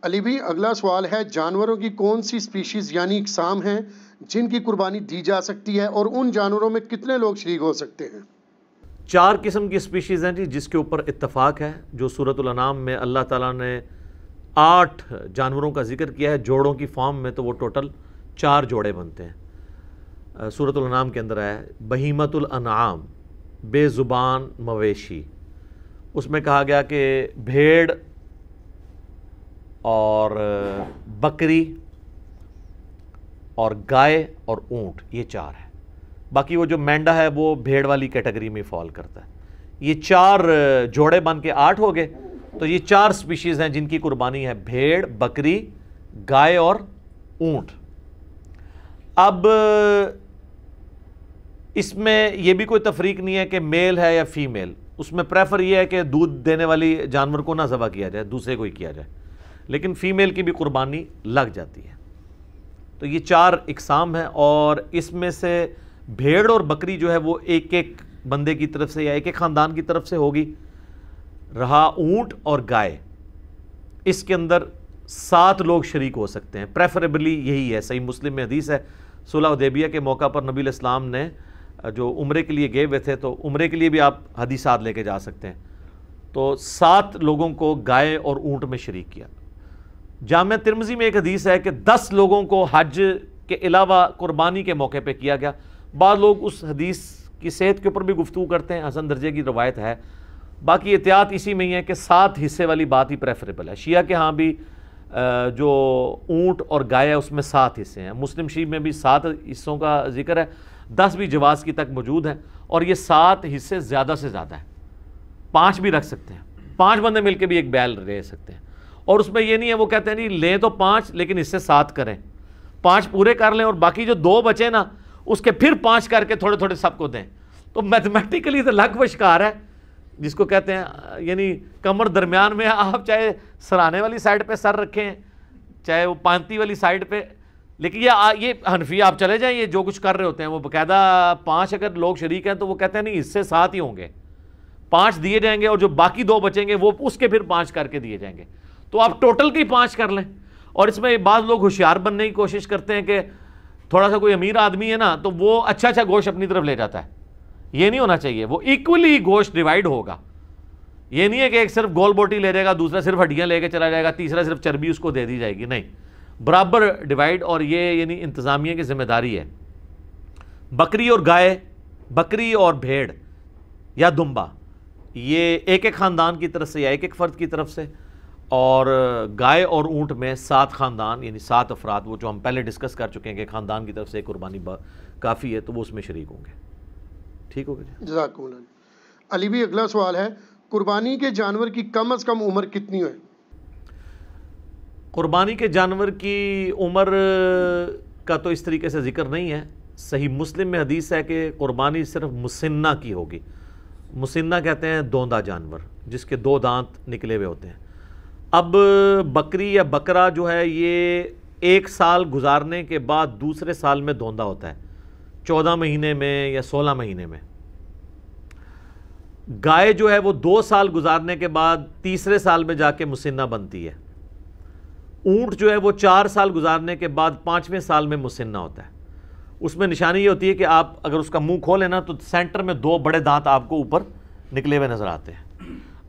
علی بھی اگلا سوال ہے، جانوروں کی کون سی سپیشیز یعنی اقسام ہیں جن کی قربانی دی جا سکتی ہے اور ان جانوروں میں کتنے لوگ شریک ہو سکتے ہیں؟ 4 قسم کی سپیشیز ہیں جی، جس کے اوپر اتفاق ہے، جو سورۃ الانعام میں اللہ تعالیٰ نے 8 جانوروں کا ذکر کیا ہے جوڑوں کی فارم میں، تو وہ ٹوٹل 4 جوڑے بنتے ہیں۔ سورۃ الانعام کے اندر ہے بہیمۃ الانعام، بے زبان مویشی، اس میں کہا گیا کہ بھیڑ اور بکری اور گائے اور اونٹ، یہ 4 ہے۔ باقی وہ جو مینڈا ہے وہ بھیڑ والی کیٹیگری میں فال کرتا ہے۔ یہ 4 جوڑے بن کے 8 ہو گئے، تو یہ 4 سپیشیز ہیں جن کی قربانی ہے، بھیڑ، بکری، گائے اور اونٹ۔ اب اس میں یہ بھی کوئی تفریق نہیں ہے کہ میل ہے یا فیمیل، اس میں پریفر یہ ہے کہ دودھ دینے والی جانور کو نہ ذبح کیا جائے، دوسرے کو ہی کیا جائے، لیکن فیمیل کی بھی قربانی لگ جاتی ہے۔ تو یہ 4 اقسام ہیں، اور اس میں سے بھیڑ اور بکری جو ہے وہ ایک ایک بندے کی طرف سے یا ایک ایک خاندان کی طرف سے ہوگی۔ رہا اونٹ اور گائے، اس کے اندر 7 لوگ شریک ہو سکتے ہیں، پریفریبلی یہی ہے۔ صحیح مسلم میں حدیث ہے، صلح حدیبیہ کے موقع پر نبی علیہ السلام نے جو عمرے کے لیے گئے ہوئے تھے، تو عمرے کے لیے بھی آپ حدیثات لے کے جا سکتے ہیں، تو 7 لوگوں کو گائے اور اونٹ میں شریک کیا۔ جامع ترمذی میں ایک حدیث ہے کہ 10 لوگوں کو حج کے علاوہ قربانی کے موقع پہ کیا گیا۔ بعض لوگ اس حدیث کی صحت کے اوپر بھی گفتگو کرتے ہیں، حسن درجے کی روایت ہے، باقی احتیاط اسی میں ہی ہے کہ 7 حصے والی بات ہی پریفریبل ہے۔ شیعہ کے ہاں بھی جو اونٹ اور گائے ہے اس میں 7 حصے ہیں، مسلم شریف میں بھی 7 حصوں کا ذکر ہے، 10 بھی جواز کی تک موجود ہیں، اور یہ 7 حصے زیادہ سے زیادہ ہیں، 5 بھی رکھ سکتے ہیں، 5 بندے مل کے بھی ایک بیل لے سکتے ہیں۔ اور اس میں یہ نہیں ہے وہ کہتے ہیں نہیں لیں تو 5 لیکن اس سے 7 کریں، 5 پورے کر لیں اور باقی جو 2 بچے نا اس کے پھر 5 کر کے تھوڑے تھوڑے سب کو دیں، تو میتھمیٹیکلی تو لگ و شکار ہے، جس کو کہتے ہیں یعنی کمر درمیان میں، آپ چاہے سرانے والی سائڈ پہ سر رکھیں چاہے وہ پانتی والی سائڈ پہ، لیکن یہ حنفی آپ چلے جائیں، یہ جو کچھ کر رہے ہوتے ہیں وہ باقاعدہ 5 اگر لوگ شریک ہیں تو وہ کہتے ہیں نہیں اس سے 7 ہی ہوں گے، 5 دیے جائیں گے اور جو باقی 2 بچیں گے وہ اس کے پھر 5 کر کے دیے جائیں گے، تو آپ ٹوٹل کی 5 کر لیں۔ اور اس میں بعض لوگ ہوشیار بننے کی کوشش کرتے ہیں کہ تھوڑا سا کوئی امیر آدمی ہے نا تو وہ اچھا گوشت اپنی طرف لے جاتا ہے، یہ نہیں ہونا چاہیے، وہ ایکولی گوشت ڈیوائیڈ ہوگا، یہ نہیں ہے کہ ایک صرف گول بوٹی لے جائے گا، دوسرا صرف ہڈیاں لے کے چلا جائے گا، تیسرا صرف چربی اس کو دے دی جائے گی، نہیں، برابر ڈیوائیڈ، اور یہ یعنی انتظامیہ کی ذمہ داری ہے۔ بکری اور گائے، بکری اور بھیڑ یا دمبا، یہ ایک ایک خاندان کی طرف سے یا ایک ایک فرد کی طرف سے، اور گائے اور اونٹ میں 7 خاندان یعنی 7 افراد، وہ جو ہم پہلے ڈسکس کر چکے ہیں کہ خاندان کی طرف سے قربانی کافی ہے تو وہ اس میں شریک ہوں گے۔ ٹھیک ہوگا جی، جزاکم اللہ۔ علی بھی اگلا سوال ہے، قربانی کے جانور کی کم از کم عمر کتنی ہے؟ قربانی کے جانور کی عمر کا تو اس طریقے سے ذکر نہیں ہے، صحیح مسلم میں حدیث ہے کہ قربانی صرف مسنہ کی ہوگی۔ مسنہ کہتے ہیں دوندا جانور جس کے 2 دانت نکلے ہوئے ہوتے ہیں۔ اب بکری یا بکرا جو ہے یہ 1 سال گزارنے کے بعد دوسرے سال میں دوندا ہوتا ہے، 14 مہینے میں یا 16 مہینے میں۔ گائے جو ہے وہ 2 سال گزارنے کے بعد تیسرے سال میں جا کے مسنہ بنتی ہے۔ اونٹ جو ہے وہ 4 سال گزارنے کے بعد 5ویں سال میں مسنہ ہوتا ہے۔ اس میں نشانی یہ ہوتی ہے کہ آپ اگر اس کا منہ کھولیں نا تو سینٹر میں 2 بڑے دانت آپ کو اوپر نکلے ہوئے نظر آتے ہیں۔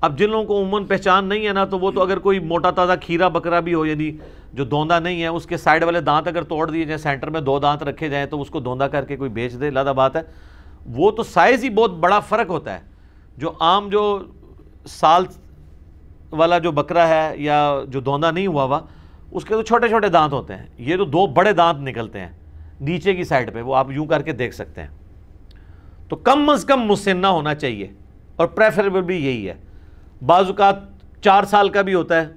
اب جن لوگوں کو عموماً پہچان نہیں ہے نا تو وہ تو اگر کوئی موٹا تازہ کھیرا بکرا بھی ہو یعنی جو دوندا نہیں ہے، اس کے سائڈ والے دانت اگر توڑ دیے جائیں، سینٹر میں 2 دانت رکھے جائیں تو اس کو دوندا کر کے کوئی بیچ دے، لادہ بات ہے۔ وہ تو سائز ہی بہت بڑا فرق ہوتا ہے، جو عام جو سال والا جو بکرا ہے یا جو دوندا نہیں ہوا ہوا اس کے تو چھوٹے چھوٹے دانت ہوتے ہیں، یہ تو 2 بڑے دانت نکلتے ہیں نیچے کی سائڈ پہ، وہ آپ یوں کر کے دیکھ سکتے ہیں۔ تو کم از کم مسنہ ہونا چاہیے، اور پریفریبل بھی یہی ہے۔ بعض اوقات 4 سال کا بھی ہوتا ہے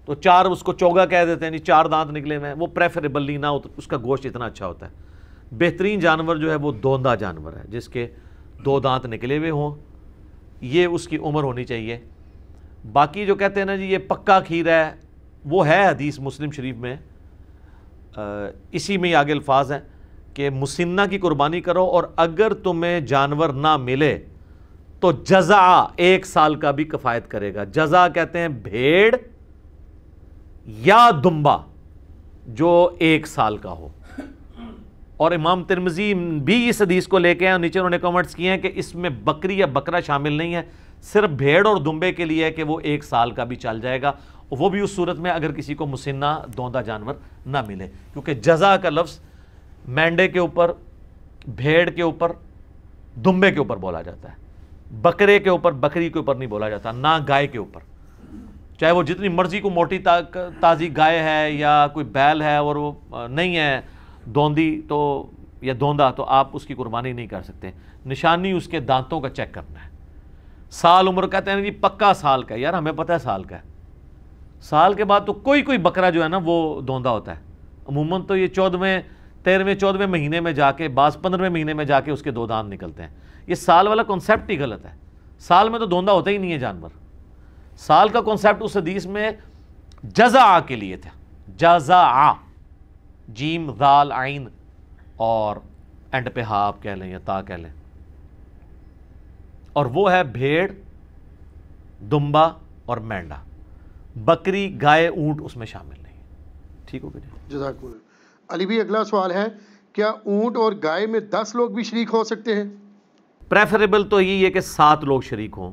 تو 4 اس کو چوگا کہہ دیتے ہیں، 4 دانت نکلے ہوئے ہیں، وہ پریفریبل نہیں، نہ اس کا گوشت اتنا اچھا ہوتا ہے۔ بہترین جانور جو ہے وہ دوندا جانور ہے جس کے 2 دانت نکلے ہوئے ہوں، یہ اس کی عمر ہونی چاہیے۔ باقی جو کہتے ہیں نا جی یہ پکا کھیرا ہے، وہ ہے حدیث مسلم شریف میں، اسی میں آگے الفاظ ہیں کہ مسنہ کی قربانی کرو، اور اگر تمہیں جانور نہ ملے تو جزع 1 سال کا بھی کفایت کرے گا۔ جزع کہتے ہیں بھیڑ یا دمبا جو 1 سال کا ہو. اور امام ترمذی بھی اس حدیث کو لے کے ہیں اور نیچے انہوں نے کمنٹس کیے ہیں کہ اس میں بکری یا بکرا شامل نہیں ہے, صرف بھیڑ اور دمبے کے لیے ہے کہ وہ 1 سال کا بھی چل جائے گا, وہ بھی اس صورت میں اگر کسی کو مسنہ دوندا جانور نہ ملے, کیونکہ جزا کا لفظ مینڈے کے اوپر, بھیڑ کے اوپر, دمبے کے اوپر بولا جاتا ہے, بکرے کے اوپر, بکری کے اوپر نہیں بولا جاتا, نہ گائے کے اوپر. چاہے وہ جتنی مرضی کو موٹی تازی گائے ہے یا کوئی بیل ہے اور وہ نہیں ہے دوندی تو یا دوندا, تو آپ اس کی قربانی نہیں کر سکتے. نشانی اس کے دانتوں کا چیک کرنا ہے. سال عمر کہتے ہیں جی پکا سال کا, یار ہمیں پتہ ہے سال کا ہے. سال کے بعد تو کوئی بکرا جو ہے نا وہ دوندا ہوتا ہے. عموماً تو یہ 14ویں 13ویں 14ویں مہینے میں جا کے, بعض 15ویں مہینے میں جا کے اس کے 2 دانت نکلتے ہیں. یہ سال والا کنسیپٹ ہی غلط ہے. سال میں تو دوندا ہوتا ہی نہیں ہے جانور. سال کا کنسیپٹ اس حدیث میں جزع کے لیے تھا. جزع, جیم ذال عین اور اینڈ پہ ہا آپ کہہ لیں یا تا کہہ لیں, اور وہ ہے بھیڑ, دمبا اور مینڈا. بکری, گائے, اونٹ اس میں شامل نہیں. ٹھیک ہو گیا جی, جزاک اللہ. علی بھائی اگلا سوال ہے, کیا اونٹ اور گائے میں 10 لوگ بھی شریک ہو سکتے ہیں؟ پریفریبل تو یہی ہے کہ 7 لوگ شریک ہوں.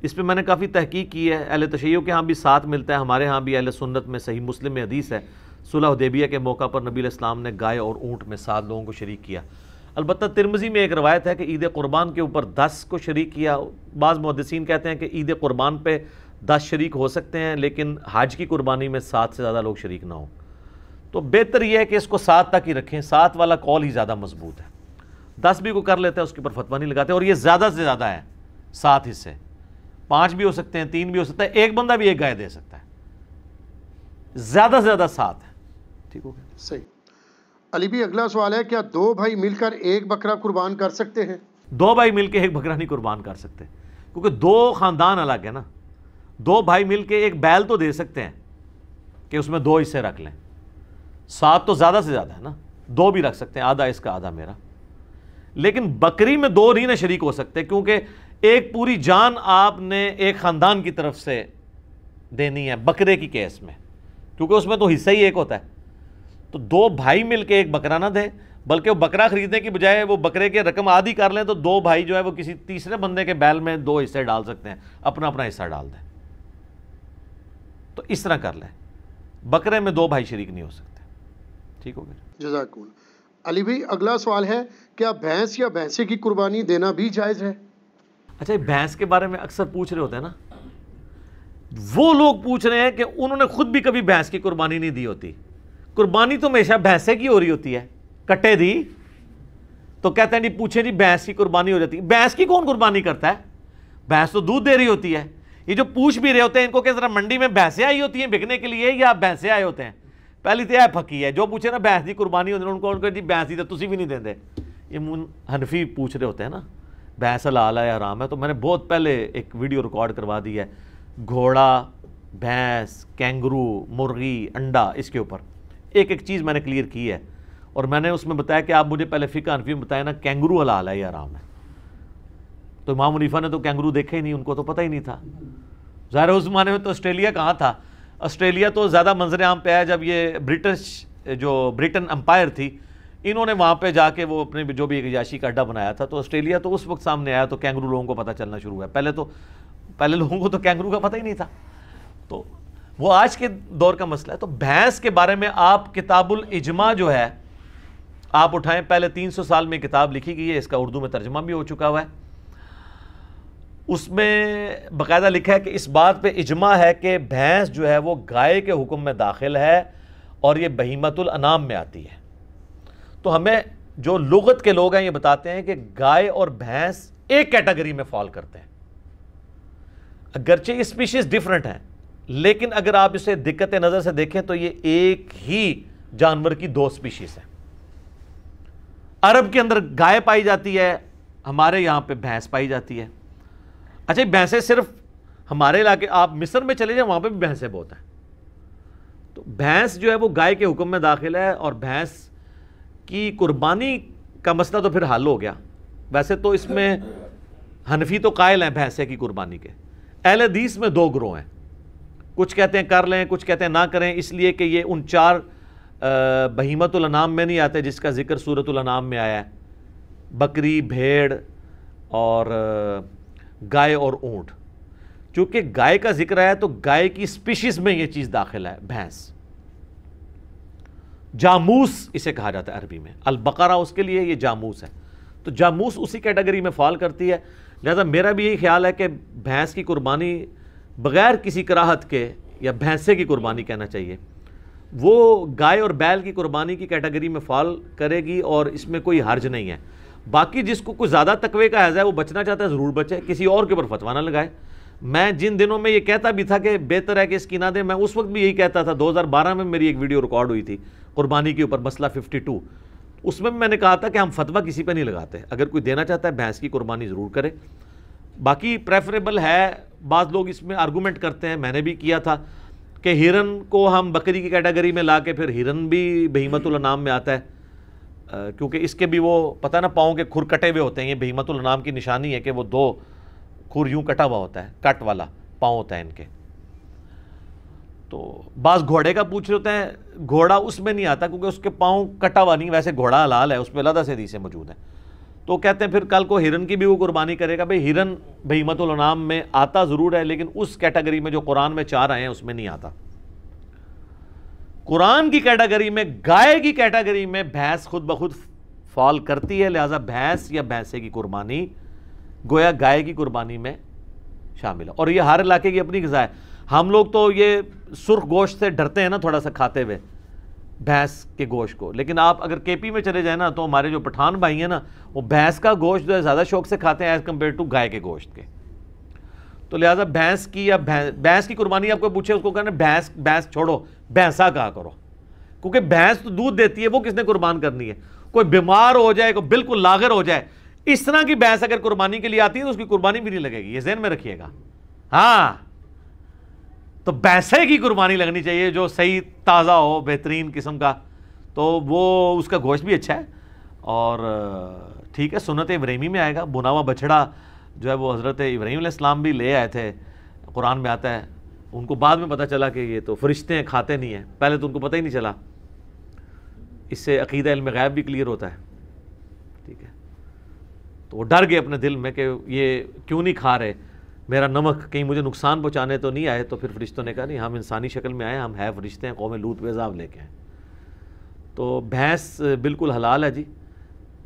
اس پہ میں نے کافی تحقیق کی ہے. اہل تشیع کے ہاں بھی 7 ملتا ہے, ہمارے ہاں بھی اہل سنت میں صحیح مسلم میں حدیث ہے, صلح حدیبیہ کے موقع پر نبی علیہ السلام نے گائے اور اونٹ میں 7 لوگوں کو شریک کیا. البتہ ترمذی میں ایک روایت ہے کہ عید قربان کے اوپر 10 کو شریک کیا. بعض محدثین کہتے ہیں کہ عید قربان پہ 10 شریک ہو سکتے ہیں, لیکن حج کی قربانی میں 7 سے زیادہ لوگ شریک نہ ہوں. تو بہتر یہ ہے کہ اس کو 7 تک ہی رکھیں. 7 والا قول ہی زیادہ مضبوط ہے. 10 بھی کو کر لیتے ہیں اس کے اوپر فتویٰ نہیں لگاتے, اور یہ زیادہ سے زیادہ ہے 7 حصے. 5 بھی ہو سکتے ہیں, 3 بھی ہو سکتا ہے, ایک بندہ بھی ایک گائے دے سکتا ہے. زیادہ سے زیادہ 7 ہے. ٹھیک ہو گیا, صحیح. علی بھی اگلا سوال ہے, کیا 2 بھائی مل کر ایک بکرا قربان کر سکتے ہیں؟ 2 بھائی مل کے ایک بکرا نہیں قربان کر سکتے, کیونکہ 2 خاندان الگ ہے نا. 2 بھائی مل کے ایک بیل تو دے سکتے ہیں کہ اس میں 2 حصے رکھ لیں. 7 تو زیادہ سے زیادہ ہے نا, 2 بھی رکھ سکتے ہیں, آدھا اس کا آدھا میرا. لیکن بکری میں 2 نہیں نہ شریک ہو سکتے, کیونکہ ایک پوری جان آپ نے ایک خاندان کی طرف سے دینی ہے بکرے کی کیس میں, کیونکہ اس میں تو حصہ ہی ایک ہوتا ہے. تو 2 بھائی مل کے ایک بکرا نہ دیں, بلکہ وہ بکرا خریدنے کی بجائے وہ بکرے کے رقم آدھی کر لیں, تو 2 بھائی جو ہے وہ کسی تیسرے بندے کے بیل میں 2 حصے ڈال سکتے ہیں, اپنا اپنا حصہ ڈال دیں. تو اس طرح کر لیں. بکرے میں 2 بھائی شریک نہیں ہو سکتے. ٹھیک ہو گیا, جزاک اللہ. علی بھائی اگلا سوال ہے, کیا بھینس یا بھینسے کی قربانی دینا بھی جائز ہے؟ اچھا, یہ بھینس کے بارے میں اکثر پوچھ رہے ہوتے ہیں نا, وہ لوگ پوچھ رہے ہیں کہ انہوں نے خود بھی کبھی بھینس کی قربانی نہیں دی ہوتی. قربانی تو ہمیشہ بھینسے کی ہو رہی ہوتی ہے, کٹے دی تو کہتے ہیں جی پوچھیں جی بھینس کی قربانی ہو جاتی ہے. بھینس کی کون قربانی کرتا ہے؟ بھینس تو دودھ دے رہی ہوتی ہے. یہ جو پوچھ بھی رہے ہوتے ہیں ان کو کہ ذرا منڈی میں بھینسیں آئی ہوتی ہیں بکنے کے لیے یا بھینسیں آئے ہوتے ہیں؟ پہلی تو یہ پھکی ہے, جو پوچھے نا بھینس کی قربانی ہوتی ہے ان کو جی بھینس ہی تو تسی بھی نہیں دیں دے. یہ حنفی پوچھ رہے ہوتے ہیں نا بھینس حلال ہے یا حرام ہے. تو میں نے بہت پہلے ایک ویڈیو ریکارڈ کروا دی ہے, گھوڑا, بھینس, کینگرو, مرغی, انڈا, اس کے اوپر ایک ایک چیز میں نے کلیئر کی ہے. اور میں نے اس میں بتایا کہ آپ مجھے پہلے فقہ حنفی میں بتایا نا کینگرو حلال ہے یا حرام ہے. تو امام حنیفہ نے تو کینگرو دیکھا ہی نہیں, ان کو تو پتہ ہی نہیں تھا. ظاہر اس زمانے میں تو آسٹریلیا کہاں تھا. آسٹریلیا تو زیادہ منظر عام پہ آیا جب یہ برٹن امپائر تھی, انہوں نے وہاں پہ جا کے وہ اپنے جو بھی ایک عیاشی کا اڈا بنایا تھا. تو آسٹریلیا تو اس وقت سامنے آیا تو کینگرو لوگوں کو پتہ چلنا شروع ہوا. پہلے لوگوں کو تو کینگرو کا پتہ ہی نہیں تھا. تو وہ آج کے دور کا مسئلہ ہے. تو بھینس کے بارے میں آپ کتاب الاجماع جو ہے آپ اٹھائیں, پہلے 300 سال میں کتاب لکھی گئی ہے, اس کا اردو میں ترجمہ بھی ہو چکا ہوا ہے. اس میں باقاعدہ لکھا ہے کہ اس بات پہ اجماع ہے کہ بھینس جو ہے وہ گائے کے حکم میں داخل ہے اور یہ بہیمۃ الانام میں آتی ہے. تو ہمیں جو لغت کے لوگ ہیں یہ بتاتے ہیں کہ گائے اور بھینس ایک کیٹیگری میں فال کرتے ہیں. اگرچہ یہ اسپیشیز ڈیفرنٹ ہیں, لیکن اگر آپ اسے دقت نظر سے دیکھیں تو یہ ایک ہی جانور کی 2 اسپیشیز ہیں. عرب کے اندر گائے پائی جاتی ہے, ہمارے یہاں پہ بھینس پائی جاتی ہے. اچھا, بھینسیں صرف ہمارے علاقے, آپ مصر میں چلے جائیں وہاں پہ بھی بھینسیں بہت ہیں. تو بھینس جو ہے وہ گائے کے حکم میں داخل ہے, اور بھینس کی قربانی کا مسئلہ تو پھر حل ہو گیا. ویسے تو اس میں حنفی تو قائل ہیں بھینسے کی قربانی کے. اہل حدیث میں 2 گروہ ہیں. کچھ کہتے ہیں کر لیں، کچھ کہتے ہیں نہ کریں، اس لیے کہ یہ ان 4 بہیمۃ الانعام میں نہیں آتے جس کا ذکر سورۃ الانعام میں آیا ہے، بکری، بھیڑ اور گائے اور اونٹ۔ چونکہ گائے کا ذکر آیا تو گائے کی سپیشیز میں یہ چیز داخل ہے، بھینس، جاموس اسے کہا جاتا ہے عربی میں، البقرہ اس کے لیے یہ جاموس ہے، تو جاموس اسی کیٹیگری میں فال کرتی ہے۔ لہذا میرا بھی یہی خیال ہے کہ بھینس کی قربانی بغیر کسی کراہت کے، یا بھینسے کی قربانی کہنا چاہیے، وہ گائے اور بیل کی قربانی کی کیٹیگری میں فال کرے گی اور اس میں کوئی حرج نہیں ہے۔ باقی جس کو کوئی زیادہ تقوی کا حیض ہے وہ بچنا چاہتا ہے ضرور بچے، کسی اور کے اوپر فتویٰ نہ لگائے۔ میں جن دنوں میں یہ کہتا بھی تھا کہ بہتر ہے کہ اس کی نہ دیں، میں اس وقت بھی یہی کہتا تھا۔ 2012 میں میری ایک ویڈیو ریکارڈ ہوئی تھی قربانی کے اوپر، مسئلہ 52، اس میں بھی میں نے کہا تھا کہ ہم فتویٰ کسی پہ نہیں لگاتے، اگر کوئی دینا چاہتا ہے بھینس کی قربانی ضرور کرے۔ باقی پریفریبل ہے، بعض لوگ اس میں آرگومنٹ کرتے ہیں، میں نے بھی کیا تھا کہ ہرن کو ہم بکری کی کیٹیگری میں لا کے، پھر ہرن بھی بہیمۃ الانعام میں آتا ہے، کیونکہ اس کے بھی وہ پتہ نا پاؤں کے کھر کٹے ہوئے ہوتے ہیں، یہ بہیمۃ الانعام کی نشانی ہے کہ وہ 2 کھر یوں کٹا ہوا ہوتا ہے، کٹ والا پاؤں ہوتا ہے ان کے۔ تو بعض گھوڑے کا پوچھ رہے ہوتے ہیں، گھوڑا اس میں نہیں آتا کیونکہ اس کے پاؤں کٹا ہوا نہیں، ویسے گھوڑا حلال ہے، اس پہ علیحدہ سے حدیثیں موجود ہیں۔ تو کہتے ہیں پھر کل کو ہرن کی بھی وہ قربانی کرے گا۔ بھئی ہرن بہیمۃ الانعام میں آتا ضرور ہے، لیکن اس کیٹیگری میں جو قرآن میں 4 آئے ہیں اس میں نہیں آتا۔ قرآن کی کیٹیگری میں، گائے کی کیٹیگری میں بھینس خود بخود فال کرتی ہے، لہٰذا بھینس یا بھینسے کی قربانی گویا گائے کی قربانی میں شامل ہے۔ اور یہ ہر علاقے کی اپنی غذا ہے۔ ہم لوگ تو یہ سرخ گوشت سے ڈرتے ہیں نا تھوڑا سا کھاتے ہوئے، بھینس کے گوشت کو، لیکن آپ اگر کے پی میں چلے جائیں نا تو ہمارے جو پٹھان بھائی ہیں نا وہ بھینس کا گوشت جو ہے زیادہ شوق سے کھاتے ہیں ایز کمپیئر ٹو گائے کے گوشت کے۔ تو لہٰذا بھینس کی یا بھینس کی قربانی آپ کو پوچھے، اس کو کہنا بھینس چھوڑو، بھینسا کہا کرو، کیونکہ بھینس تو دودھ دیتی ہے، وہ کس نے قربان کرنی ہے؟ کوئی بیمار ہو جائے، کوئی بالکل لاغر ہو جائے، اس طرح کی بھینس اگر قربانی کے لیے آتی ہے تو اس کی قربانی بھی نہیں لگے گی، یہ ذہن میں رکھیے گا۔ ہاں، تو بھینسے کی قربانی لگنی چاہیے جو صحیح تازہ ہو، بہترین قسم کا، تو وہ اس کا گوشت بھی اچھا ہے۔ اور ٹھیک ہے، سنت ابراہیمی میں آئے گا، بنا ہوا بچڑا جو ہے وہ حضرت ابراہیم علیہ السلام بھی لے آئے تھے، قرآن میں آتا ہے۔ ان کو بعد میں پتہ چلا کہ یہ تو فرشتے ہیں، کھاتے نہیں ہیں، پہلے تو ان کو پتہ ہی نہیں چلا۔ اس سے عقیدہ علم غیب بھی کلیئر ہوتا ہے، ٹھیک ہے۔ تو وہ ڈر گئے اپنے دل میں کہ یہ کیوں نہیں کھا رہے، میرا نمک کہیں مجھے نقصان پہنچانے تو نہیں آئے۔ تو پھر فرشتوں نے کہا نہیں، ہم انسانی شکل میں آئے، ہم ہے فرشتے ہیں، قوم لوط پہ عذاب لے کے ہیں۔ تو بھینس بالکل حلال ہے جی،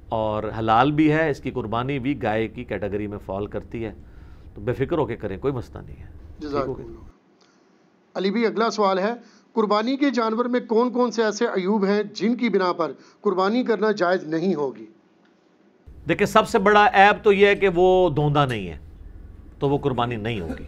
اور حلال بھی ہے، اس کی قربانی بھی گائے کی کیٹیگری میں فال کرتی ہے، تو بے فکر ہو کے کریں، کوئی مسئلہ نہیں ہے۔ جزاک اللہ۔ علی بھائی اگلا سوال ہے، قربانی کے جانور میں کون کون سے ایسے عیوب ہیں جن کی بنا پر قربانی کرنا جائز نہیں ہوگی؟ دیکھیں، سب سے بڑا عیب تو یہ ہے کہ وہ دھوندا نہیں ہے، تو وہ قربانی نہیں ہوگی۔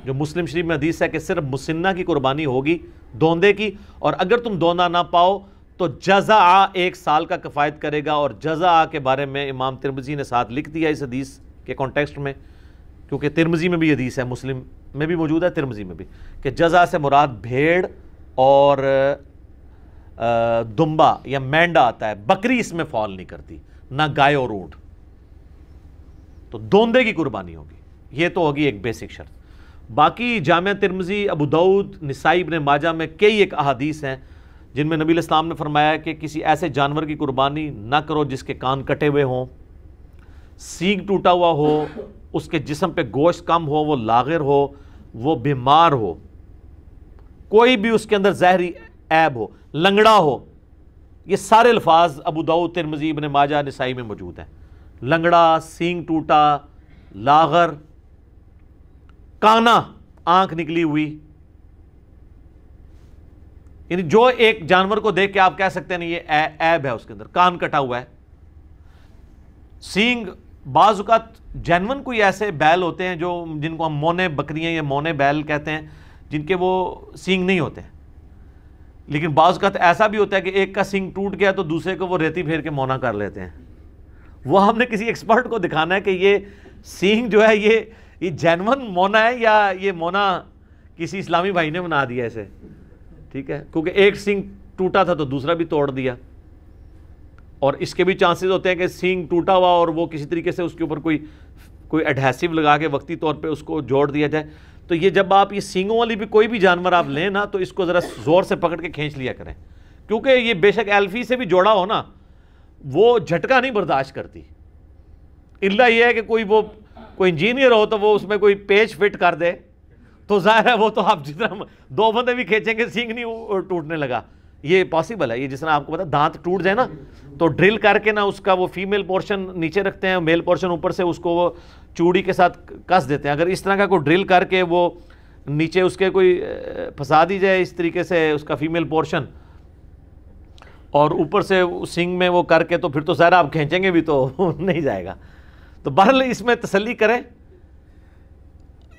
جو مسلم شریف میں حدیث ہے کہ صرف مسنہ کی قربانی ہوگی، دوندے کی، اور اگر تم دوندا نہ پاؤ تو جزع 1 سال کا کفایت کرے گا۔ اور جزع کے بارے میں امام ترمذی نے ساتھ لکھ دیا اس حدیث کے کانٹیکسٹ میں، کیونکہ ترمذی میں بھی حدیث ہے، مسلم میں بھی موجود ہے، ترمذی میں بھی، کہ جزع سے مراد بھیڑ اور دمبا یا مینڈا آتا ہے، بکری اس میں فال نہیں کرتی، نہ گائے اور اونٹ، تو دوندے کی قربانی ہوگی۔ یہ تو ہوگی ایک بیسک شرط۔ باقی جامعہ ترمذی، ابو داؤد، نسائی، ابن ماجہ میں کئی ایک احادیث ہیں جن میں نبی علیہ السلام نے فرمایا کہ کسی ایسے جانور کی قربانی نہ کرو جس کے کان کٹے ہوئے ہوں، سینگ ٹوٹا ہوا ہو، اس کے جسم پہ گوشت کم ہو، وہ لاغر ہو، وہ بیمار ہو، کوئی بھی اس کے اندر زہری عیب ہو، لنگڑا ہو۔ یہ سارے الفاظ ابو داؤد، ترمذی، ابن ماجہ، نسائی میں موجود ہیں۔ لنگڑا، سینگ ٹوٹا، لاغر، کانا، آنکھ نکلی ہوئی، یعنی جو ایک جانور کو دیکھ کے آپ کہہ سکتے ہیں یہ عیب ہے اس کے اندر، کان کٹا ہوا ہے، سینگ۔ بعض اوقات جینون کوئی ایسے بیل ہوتے ہیں جو جن کو ہم مونے بکریاں یا مونے بیل کہتے ہیں، جن کے وہ سینگ نہیں ہوتے ہیں، لیکن بعض اوقات ایسا بھی ہوتا ہے کہ ایک کا سینگ ٹوٹ گیا تو دوسرے کو وہ ریتی پھیر کے مونا کر لیتے ہیں۔ وہ ہم نے کسی ایکسپرٹ کو دکھانا ہے کہ یہ سینگ جو ہے یہ جینون مونا ہے یا یہ مونا کسی اسلامی بھائی نے بنا دیا ایسے، ٹھیک ہے، کیونکہ ایک سینگ ٹوٹا تھا تو دوسرا بھی توڑ دیا۔ اور اس کے بھی چانسز ہوتے ہیں کہ سینگ ٹوٹا ہوا اور وہ کسی طریقے سے اس کے اوپر کوئی ایڈہیسو لگا کے وقتی طور پہ اس کو جوڑ دیا جائے۔ تو یہ جب آپ یہ سینگوں والی بھی کوئی بھی جانور آپ لیں نا تو اس کو ذرا زور سے پکڑ کے کھینچ لیا کریں، کیونکہ یہ بے شک ایلفی سے بھی جوڑا ہو نا وہ جھٹکا نہیں برداشت کرتی، الا یہ ہے کہ کوئی انجینئر ہو تو وہ اس میں کوئی پیچ فٹ کر دے تو ظاہر ہے وہ تو آپ جتنا 2 بندے بھی کھینچیں گے سینگ نہیں ٹوٹنے لگا، یہ پاسبل ہے۔ یہ جس طرح آپ کو پتا دانت ٹوٹ جائے نا تو ڈرل کر کے نا اس کا وہ فیمیل پورشن نیچے رکھتے ہیں، میل پورشن اوپر سے اس کو وہ چوڑی کے ساتھ کس دیتے ہیں۔ اگر اس طرح کا کوئی ڈرل کر کے وہ نیچے اس کے کوئی پھنسا دی جائے اس طریقے سے اس کا فیمیل پورشن اور اوپر سے سینگ میں وہ کر کے تو پھر تو ظاہر آپ کھینچیں گے بھی تو نہیں جائے گا۔ تو بہرحال اس میں تسلی کریں،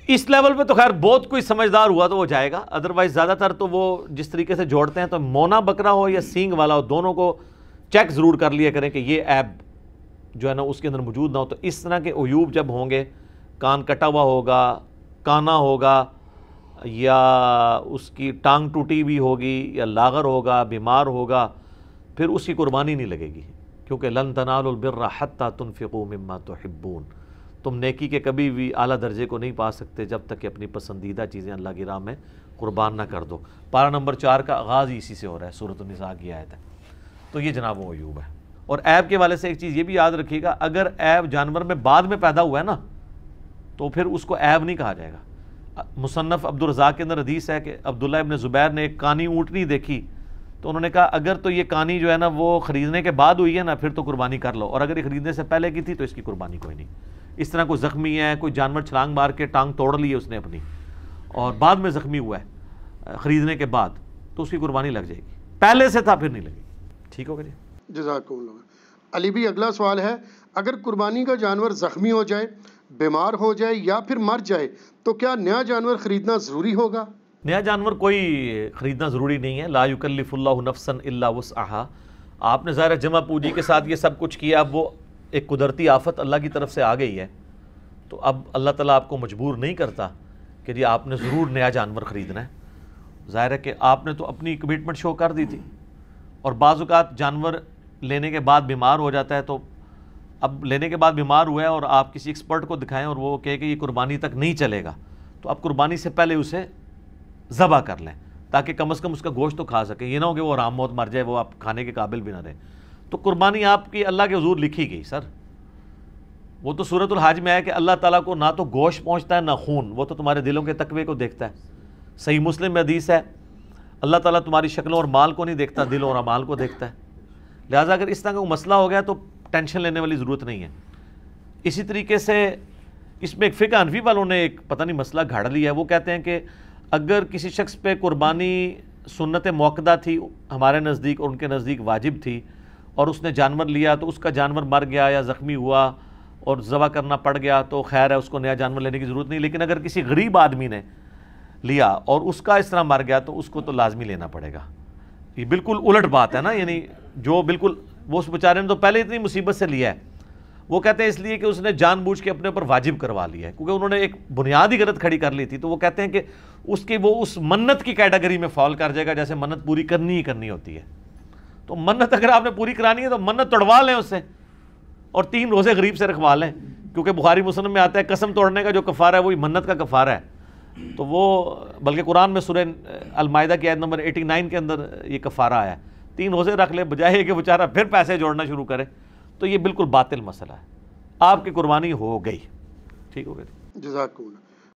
اس لیول پہ تو خیر بہت کوئی سمجھدار ہوا تو وہ جائے گا، ادروائز زیادہ تر تو وہ جس طریقے سے جوڑتے ہیں تو مونا بکرا ہو یا سینگ والا ہو دونوں کو چیک ضرور کر لیا کریں کہ یہ ایب جو ہے نا اس کے اندر موجود نہ ہو۔ تو اس طرح کے عیوب جب ہوں گے، کان کٹا ہوا ہوگا، کانا ہوگا، یا اس کی ٹانگ ٹوٹی بھی ہوگی، یا لاغر ہوگا، بیمار ہوگا، پھر اس کی قربانی نہیں لگے گی، کیونکہ لن تنالوا البر حتی تنفقوا مما تحبون، تم نیکی کے کبھی بھی اعلیٰ درجے کو نہیں پا سکتے جب تک کہ اپنی پسندیدہ چیزیں اللہ کی راہ میں قربان نہ کر دو۔ پارہ نمبر 4 کا آغاز ہی اسی سے ہو رہا ہے، سورۃ النساء کی آیت ہے۔ تو یہ جناب وہ عیوب ہے۔ اور عیب کے والے سے ایک چیز یہ بھی یاد رکھیے گا، اگر عیب جانور میں بعد میں پیدا ہوا ہے نا تو پھر اس کو عیب نہیں کہا جائے گا۔ مصنف عبدالرزاق کے اندر حدیث ہے کہ عبداللہ ابن زبیر نے ایک کانی اونٹنی دیکھی تو انہوں نے کہا اگر تو یہ کانی جو ہے نا وہ خریدنے کے بعد ہوئی ہے نا پھر تو قربانی کر لو، اور اگر یہ خریدنے سے پہلے کی تھی تو اس کی قربانی کوئی نہیں۔ اس طرح کوئی زخمی ہے، کوئی جانور چھلانگ مار کے ٹانگ توڑ لی ہے اس نے اپنی اور بعد میں زخمی ہوا ہے خریدنے کے بعد تو اس کی قربانی لگ جائے گی، پہلے سے تھا پھر نہیں لگے گی۔ ٹھیک ہوگا جی، جزاکم اللہ۔ علی بھی اگلا سوال ہے، اگر قربانی کا جانور زخمی ہو جائے، بیمار ہو جائے یا پھر مر جائے تو کیا نیا جانور خریدنا ضروری ہوگا؟ نیا جانور کوئی خریدنا ضروری نہیں ہے، لا یکلف اللہ نفسا الا وسعہا۔ آپ نے ظاہر جمع پوجی کے ساتھ یہ سب کچھ کیا، اب وہ ایک قدرتی آفت اللہ کی طرف سے آ گئی ہے تو اب اللہ تعالیٰ آپ کو مجبور نہیں کرتا کہ جی آپ نے ضرور نیا جانور خریدنا ہے۔ ظاہر ہے کہ آپ نے تو اپنی کمٹمنٹ شو کر دی تھی، اور بعض اوقات جانور لینے کے بعد بیمار ہو جاتا ہے تو اب لینے کے بعد بیمار ہوا ہے اور آپ کسی ایکسپرٹ کو دکھائیں اور وہ کہے کہ یہ قربانی تک نہیں چلے گا تو آپ قربانی سے پہلے اسے ذبح کر لیں تاکہ کم از کم اس کا گوشت تو کھا سکیں، یہ نہ ہو کہ وہ آرام موت مر جائے، وہ آپ کھانے کے قابل بھی نہ رہے۔ تو قربانی آپ کی اللہ کے حضور لکھی گئی سر، وہ تو سورۃ الحج میں ہے کہ اللہ تعالیٰ کو نہ تو گوشت پہنچتا ہے نہ خون، وہ تو تمہارے دلوں کے تقوی کو دیکھتا ہے۔ صحیح مسلم میں حدیث ہے اللہ تعالیٰ تمہاری شکلوں اور مال کو نہیں دیکھتا، دلوں اور اعمال کو دیکھتا ہے۔ لہٰذا اگر اس طرح کا مسئلہ ہو گیا تو ٹینشن لینے والی ضرورت نہیں ہے۔ اسی طریقے سے اس میں ایک فقہ حنفی والوں نے ایک پتہ نہیں مسئلہ گھاڑ لیا ہے، وہ کہتے ہیں کہ اگر کسی شخص پہ قربانی سنت موقدہ تھی ہمارے نزدیک اور ان کے نزدیک واجب تھی، اور اس نے جانور لیا تو اس کا جانور مر گیا یا زخمی ہوا اور ذبح کرنا پڑ گیا تو خیر ہے، اس کو نیا جانور لینے کی ضرورت نہیں۔ لیکن اگر کسی غریب آدمی نے لیا اور اس کا اس طرح مر گیا تو اس کو تو لازمی لینا پڑے گا۔ یہ بالکل الٹ بات ہے نا، یعنی جو بالکل وہ اس بیچارے نے تو پہلے اتنی مصیبت سے لیا ہے، وہ کہتے ہیں اس لیے کہ اس نے جان بوجھ کے اپنے اوپر واجب کروا لیا ہے، کیونکہ انہوں نے ایک بنیاد ہی غلط کھڑی کر لی تھی، تو وہ کہتے ہیں کہ اس کی وہ اس منت کی کیٹیگری میں فال کر جائے گا جیسے منت پوری کرنی ہی کرنی ہوتی ہے۔ تو منت اگر آپ نے پوری کرانی ہے تو منت توڑوا لیں اس سے اور 3 روزے غریب سے رکھوا لیں، کیونکہ بخاری مسلم میں آتا ہے قسم توڑنے کا جو کفارہ ہے وہی منت کا کفارہ ہے۔ تو وہ بلکہ قرآن میں سورہ المائدہ کی آیت نمبر 89 کے اندر یہ کفارہ آیا ہے، 3 روزے رکھ لے بجائے کہ بیچارہ پھر پیسے جوڑنا شروع کرے، تو یہ بالکل باطل مسئلہ ہے۔ آپ کی قربانی ہو گئی، ٹھیک ہو گئی۔ جزاکم اللہ۔